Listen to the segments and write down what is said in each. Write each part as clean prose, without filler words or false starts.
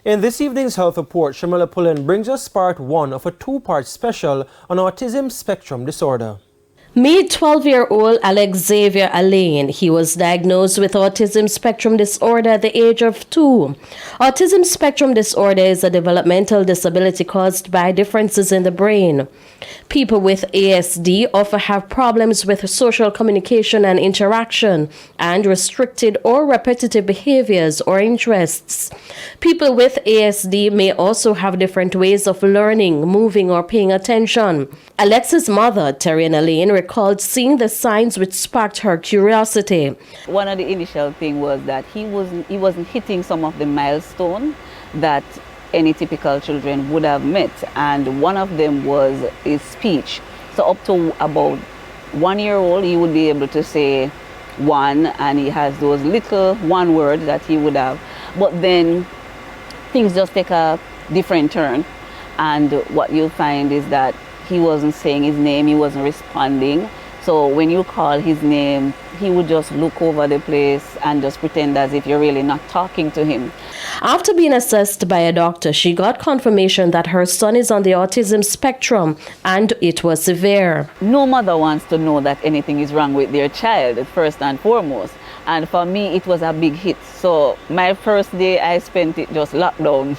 In this evening's health report, Shamila Pullen brings us part one of a two-part special on autism spectrum disorder. Meet 12-year-old Alex Xavier Alain. He was diagnosed with autism spectrum disorder at the age of 2. Autism spectrum disorder is a developmental disability caused by differences in the brain. People with ASD often have problems with social communication and interaction, and restricted or repetitive behaviors or interests. People with ASD may also have different ways of learning, moving, or paying attention. Alex's mother, Terry Alain, recalled seeing the signs which sparked her curiosity. One of the initial things was that he wasn't hitting some of the milestones that any typical children would have met, and one of them was his speech. So up to about 1 year old, he would be able to say one, and he has those little one word that he would have. But then things just take a different turn, and what you'll find is that he wasn't saying his name, he wasn't responding. So when you call his name, he would just look over the place and just pretend as if you're really not talking to him. After being assessed by a doctor, she got confirmation that her son is on the autism spectrum, and it was severe. No mother wants to know that anything is wrong with their child, first and foremost. And for me, it was a big hit. So my first day, I spent it just locked down.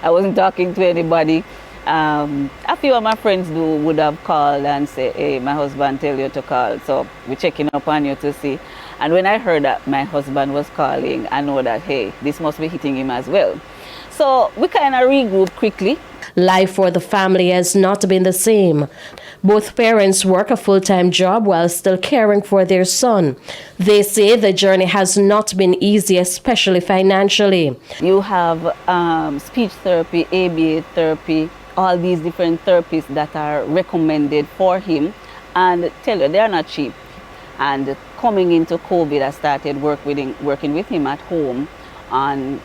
I wasn't talking to anybody. A few of my friends would have called and say, hey, my husband tell you to call, so we're checking up on you to see. And when I heard that my husband was calling, I know that, hey, this must be hitting him as well. So we kind of regrouped quickly. Life for the family has not been the same. Both parents work a full-time job while still caring for their son. They say the journey has not been easy, especially financially. You have speech therapy, ABA therapy, all these different therapies that are recommended for him, and tell you they are not cheap. And coming into COVID, I started working with him at home on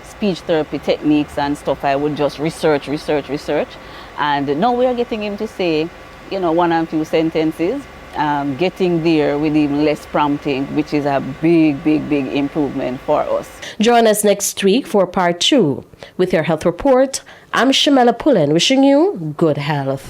speech therapy techniques and stuff. I would just research, and now we are getting him to say, you know, one and two sentences, getting there with even less prompting, which is a big improvement for us. Join us next week for part 2. With your health report, I'm Shamila Pullen, wishing you good health.